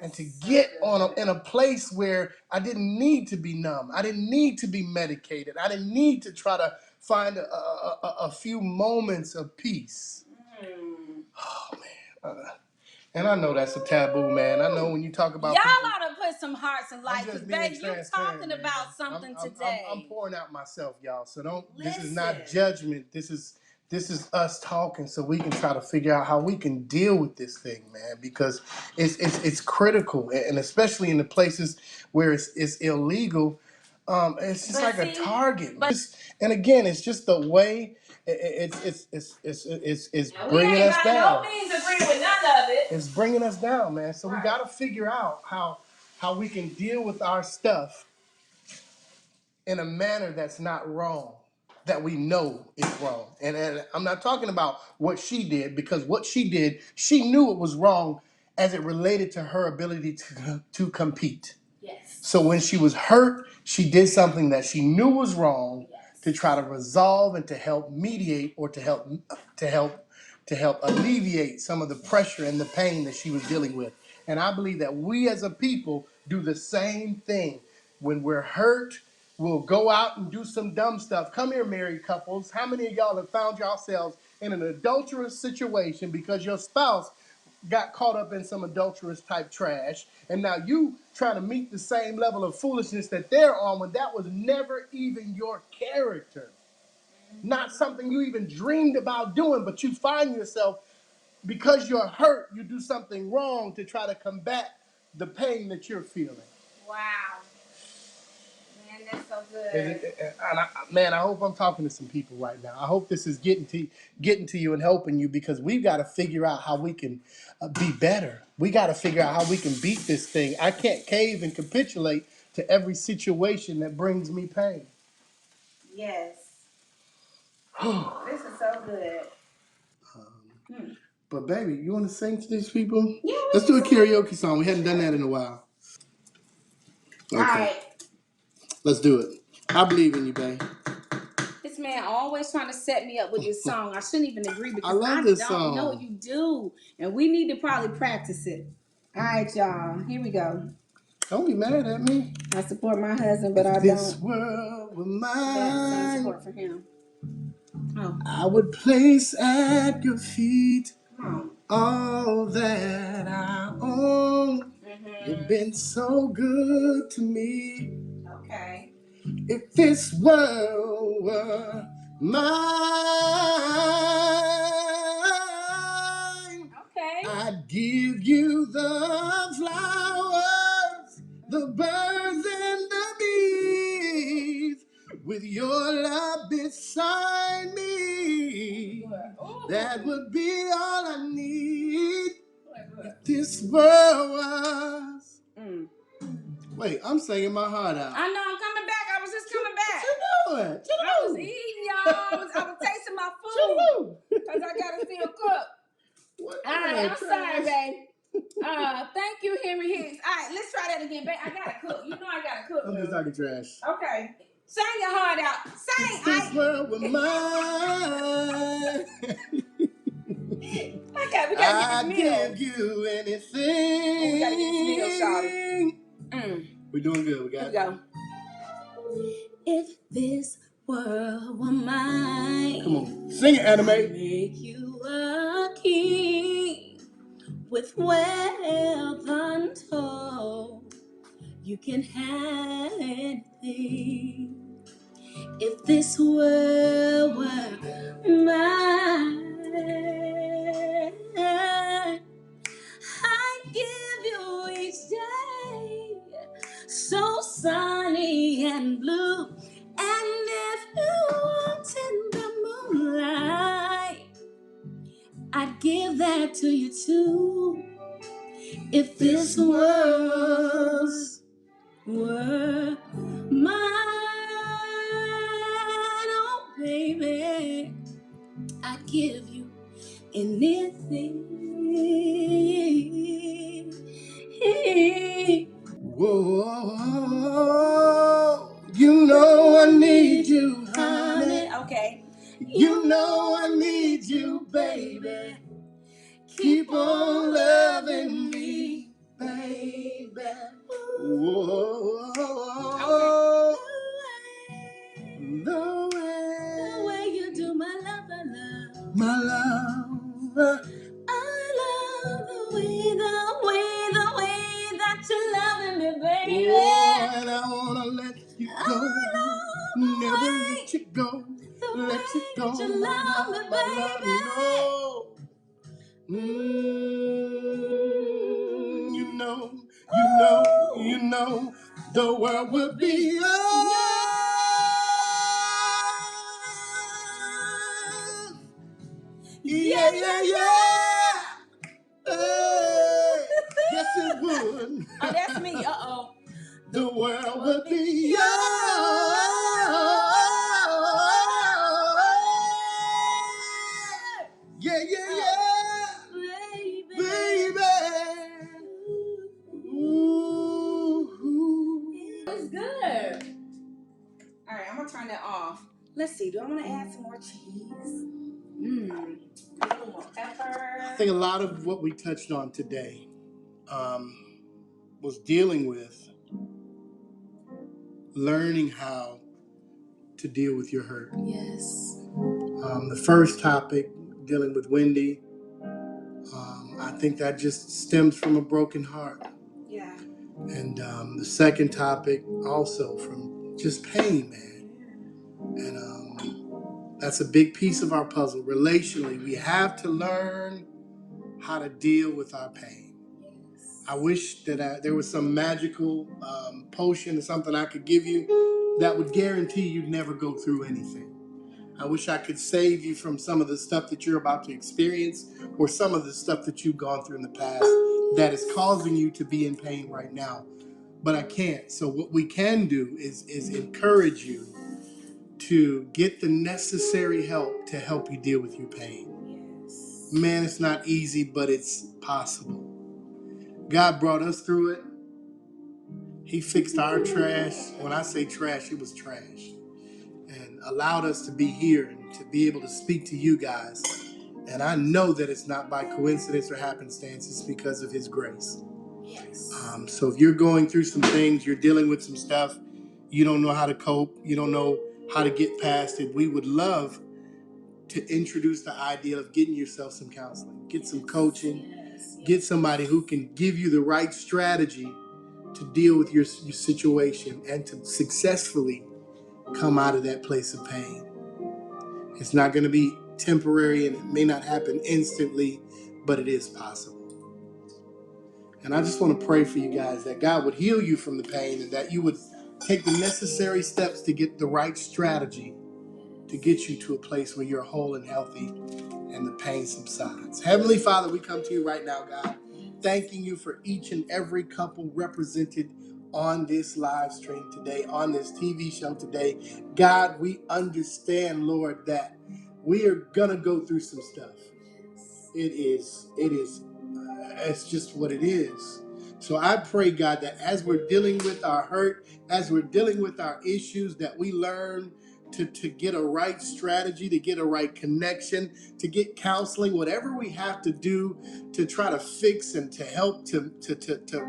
and to get in a place where I didn't need to be numb. I didn't need to be medicated. I didn't need to try to find a few moments of peace. Oh, man. And I know that's a taboo, man. I know when you talk about y'all people, ought to put some hearts and lights, because baby, you're talking about something today. I'm pouring out myself, y'all. So don't. This is not judgment. This is us talking, so we can try to figure out how we can deal with this thing, man. Because it's critical, and especially in the places where it's illegal. It's just like a target. And again, it's just the way it's bringing us down. No means agree with none of it. It's bringing us down, man. So we got to figure out how we can deal with our stuff in a manner that's not wrong, that we know is wrong. And I'm not talking about what she did, because what she did, she knew it was wrong as it related to her ability to compete. Yes. So when she was hurt, she did something that she knew was wrong to try to resolve and to help mediate, or to help alleviate some of the pressure and the pain that she was dealing with. And I believe that we as a people do the same thing. When we're hurt, we'll go out and do some dumb stuff. Come here, married couples. How many of y'all have found yourselves in an adulterous situation because your spouse got caught up in some adulterous type trash, and now you trying to meet the same level of foolishness that they're on when that was never even your character. Not something you even dreamed about doing, but you find yourself, because you're hurt, you do something wrong to try to combat the pain that you're feeling. Wow. Man, that's so good. Man, I hope I'm talking to some people right now. I hope this is getting to you and helping you, because we've got to figure out how we can be better. We got to figure out how we can beat this thing. I can't cave and capitulate to every situation that brings me pain. Yes. This is so good. But baby, you want to sing to these people? Yeah, Let's do a karaoke song. We hadn't done that in a while. Okay. All right. Let's do it. I believe in you, babe. This man always trying to set me up with this song. I shouldn't even agree because I love this don't song. know you do. And we need to probably practice it. All right, y'all. Here we go. Don't be mad at me. I support my husband, but I This don't. world were That's mine, support for him. Oh, I would place at your feet come all that I own. on. You've been so good to me. Okay. If this world were mine, Okay. I'd give you the flowers, the birds and the bees. With your love beside me, that would be all I need. If this world was... Wait, I'm singing my heart out. I know, I'm coming back. I was just coming back. What you doing? I was eating, y'all. I was tasting my food. Because I got to still cook. What All right, I'm sorry, babe. Thank you, Henry Hicks. All right, let's try that again, babe. I got to cook. You know I got to cook. I'm just talking trash. Okay. Sing your heart out. Sing. This world were mine. Okay, we got to I'd get this meal. give you anything. We got to get this meal, shawty. We're doing good. We got Here we go. If this world were mine, Come on. Sing it, anime. make you a king with wealth untold. You can have anything. If this world were mine, I'd give you each day so sunny and blue. And if you wanted the moonlight, I'd give that to you too. If this world were mine, oh baby, I'd give you anything. Whoa, you know I need you, honey. Okay. You know I need you, baby. Keep on loving me, baby. Whoa, the way you do my love. my love. I love the way that you're loving me, baby. Oh, and I wanna let you go. Never let you go. Let you go. You love me, baby. No. You know, the world would be yours. Yeah. Hey, yes, it would. Oh, that's me. Uh-oh. The world would be yours. Yeah. Baby. Ooh. It's good. All right, I'm going to turn that off. Let's see. Do I want to add some more cheese? A little more pepper. I think a lot of what we touched on today was dealing with learning how to deal with your hurt. Yes. The first topic dealing with Wendy. I think that just stems from a broken heart. Yeah. And the second topic also from just pain, man. And that's a big piece of our puzzle. Relationally, we have to learn how to deal with our pain. I wish that there was some magical potion or something I could give you that would guarantee you'd never go through anything. I wish I could save you from some of the stuff that you're about to experience or some of the stuff that you've gone through in the past that is causing you to be in pain right now. But I can't. So what we can do is encourage you to get the necessary help to help you deal with your pain. Yes. Man, it's not easy, but it's possible. God brought us through it. He fixed our trash. When I say trash, it was trash. And allowed us to be here and to be able to speak to you guys. And I know that it's not by coincidence or happenstance. It's because of his grace. Yes. So if you're going through some things, you're dealing with some stuff, you don't know how to cope, you don't know how to get past it, we would love to introduce the idea of getting yourself some counseling, get some coaching, get somebody who can give you the right strategy to deal with your situation and to successfully come out of that place of pain. It's not going to be temporary and it may not happen instantly, but it is possible. And I just want to pray for you guys that God would heal you from the pain and that you would take the necessary steps to get the right strategy to get you to a place where you're whole and healthy and the pain subsides. Heavenly Father, we come to you right now, God, thanking you for each and every couple represented on this live stream today, on this TV show today. God, we understand, Lord, that we are going to go through some stuff. It's just what it is. So I pray, God, that as we're dealing with our hurt, as we're dealing with our issues, that we learn to get a right strategy, to get a right connection, to get counseling, whatever we have to do to try to fix and to help to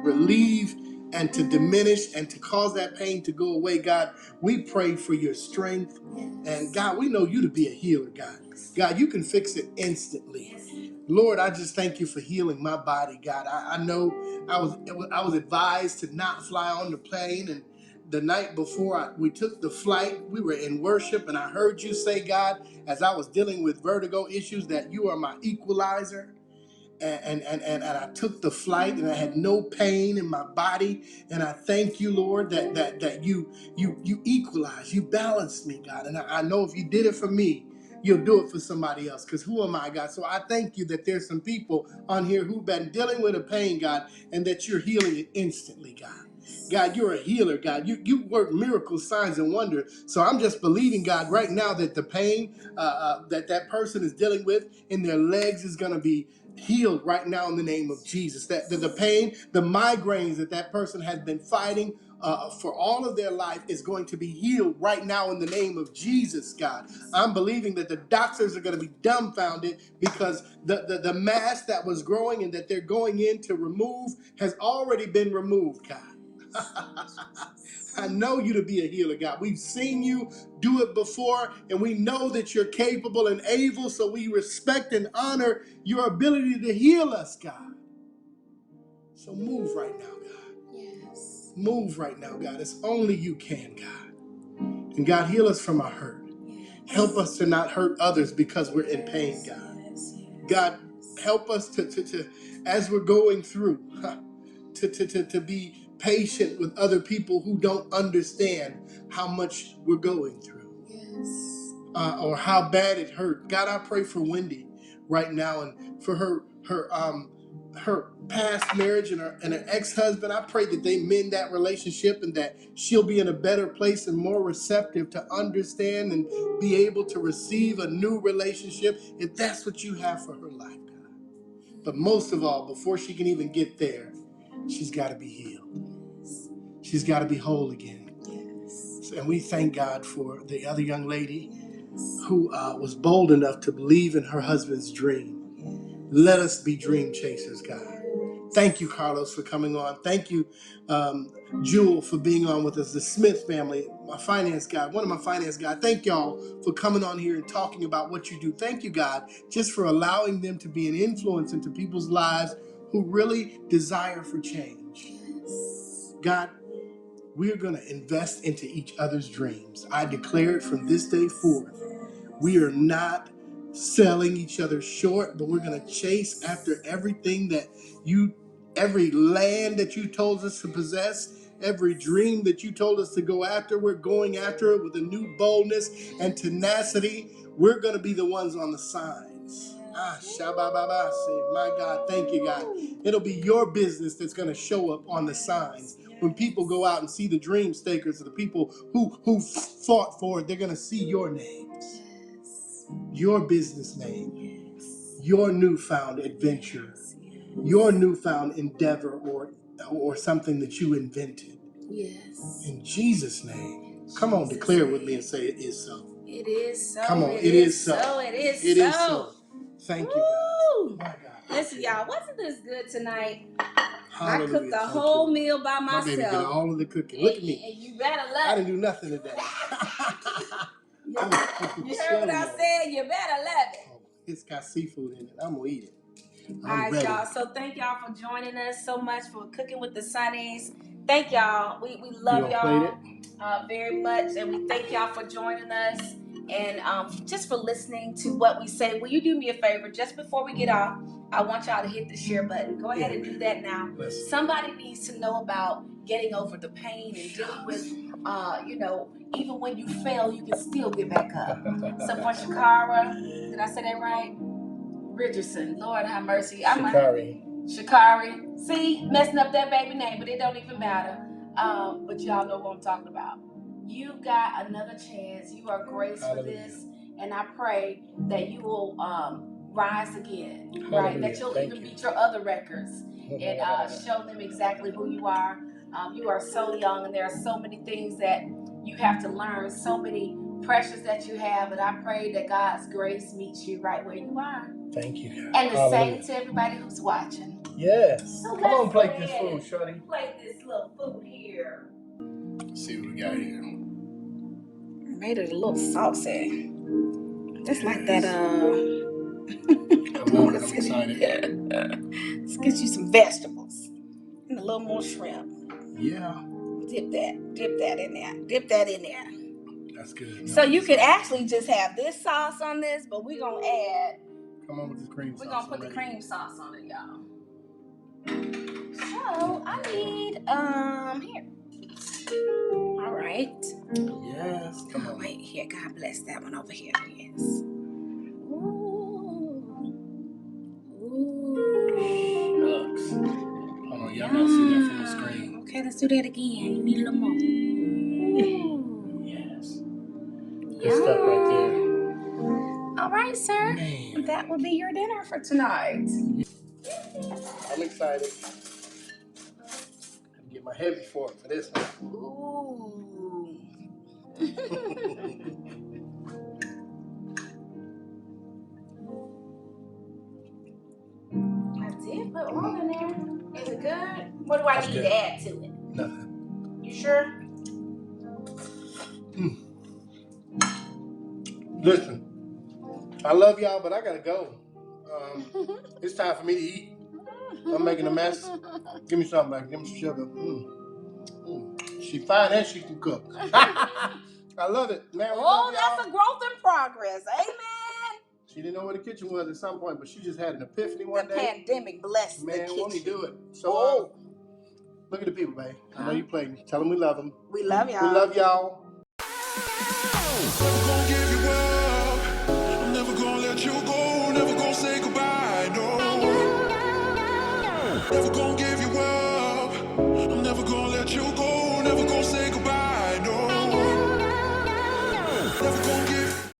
relieve and to diminish and to cause that pain to go away. God, we pray for your strength. And God, we know you to be a healer, God. God, you can fix it instantly. Lord, I just thank you for healing my body, God. I know I was advised to not fly on the plane, and the night before we took the flight, we were in worship, and I heard you say, God, as I was dealing with vertigo issues, that you are my equalizer. And I took the flight and I had no pain in my body. And I thank you, Lord, that you equalize, you balance me, God. And I know if you did it for me, you'll do it for somebody else. Because who am I, God? So I thank you that there's some people on here who've been dealing with a pain, God, and that you're healing it instantly, God. God, you're a healer, God. You work miracles, signs, and wonders. So I'm just believing, God, right now that the pain that person is dealing with in their legs is going to be healed right now in the name of Jesus. That the pain, the migraines that person has been fighting for all of their life is going to be healed right now in the name of Jesus, God. I'm believing that the doctors are going to be dumbfounded because the mass that was growing and that they're going in to remove has already been removed, God. I know you to be a healer, God. We've seen you do it before, and we know that you're capable and able, so we respect and honor your ability to heal us, God. So move right now, God. Yes. Move right now, God. It's only you can, God. And God, heal us from our hurt. Yes. Help us to not hurt others because we're in pain, God. Yes. God, help us to as we're going through, to be patient with other people who don't understand how much we're going through. Yes. Or how bad it hurt. God, I pray for Wendy right now and for her past marriage and her ex-husband. I pray that they mend that relationship and that she'll be in a better place and more receptive to understand and be able to receive a new relationship if that's what you have for her life, God. But most of all, before she can even get there, she's got to be healed. She's got to be whole again. Yes. And we thank God for the other young lady who was bold enough to believe in her husband's dream. Let us be dream chasers, God. Thank you, Carlos, for coming on. Thank you, Jewel, for being on with us. The Smith family, my finance guy, one of my finance guys. Thank y'all for coming on here and talking about what you do. Thank you, God, just for allowing them to be an influence into people's lives who really desire for change. God, we are going to invest into each other's dreams. I declare it from this day forth. We are not selling each other short, but we're going to chase after everything that every land that you told us to possess, every dream that you told us to go after. We're going after it with a new boldness and tenacity. We're going to be the ones on the signs. Shabba-ba-ba-si. My God, thank you, God. It'll be your business that's going to show up on the signs. When people go out and see the dream stakers, the people who fought for it, they're going to see your names, your business name, your newfound adventure, your newfound endeavor, or something that you invented. Yes. In Jesus' name. Come on, declare it with me and say it is so. It is so. Come on, it is so. It is so. It is so. Thank you, God. My God. Listen, y'all, wasn't this good tonight? Hallelujah. I cooked the whole meal by myself. My baby did all of the cooking. Look at me. And you better love it. I didn't do nothing today. You heard what I said? You better love it. It's got seafood in it. I'm going to eat it. All right, ready. Y'all. So thank y'all for joining us so much for Cooking with the Sonnies. Thank y'all. We love y'all very much. And we thank y'all for joining us. And just for listening to what we say. Will you do me a favor? Just before we get off, I want y'all to hit the share button. Go ahead and do that now. Somebody needs to know about getting over the pain and dealing with, even when you fail, you can still get back up. So for Shakara, did I say that right? Richardson, Lord have mercy. Shakari. See, messing up that baby name, but it don't even matter. But y'all know what I'm talking about. You got another chance. You are graced for this. And I pray that you will rise again, right? That you'll even beat your other records and show them exactly who you are. You are so young, and there are so many things that you have to learn, so many pressures that you have, and I pray that God's grace meets you right where you are. Thank you. And the same to everybody who's watching. Yes. So come on, plate this food, shorty. Plate this little food here. Let's see what we got here. Made it a little saucy. Just like that. I'm excited. Let's get you some vegetables and a little more shrimp. Yeah. Dip that in there. Dip that in there. That's good. So you could actually just have this sauce on this, but we're gonna add. Come on with this cream sauce. We're gonna put the cream sauce on it, y'all. So I need here. All right. Yes. Come on. Wait here. God bless that one over here. Yes. Ooh. Looks. Hold on, y'all gotta see that from the screen. Okay, let's do that again. You need a little more. Ooh. Yes. Good stuff right there. All right, sir. Man. That will be your dinner for tonight. I'm excited. I'm get my heavy fork for this one. Ooh. I did put oil in there. Is it good? What do I need to add to it? Nothing. You sure? Listen, I love y'all, but I gotta go. It's time for me to eat. I'm making a mess. Give me something back. Give me some sugar. She fine and she can cook. I love it, man. That's a growth in progress. Amen. She didn't know where the kitchen was at some point, but she just had an ephany one day. The pandemic blessed the kitchen. Man, won't he do it? So, look at the people, babe. I know you playing. Tell them we love them. We love y'all. We love y'all. Never gonna give you up. I'm never gonna let you go.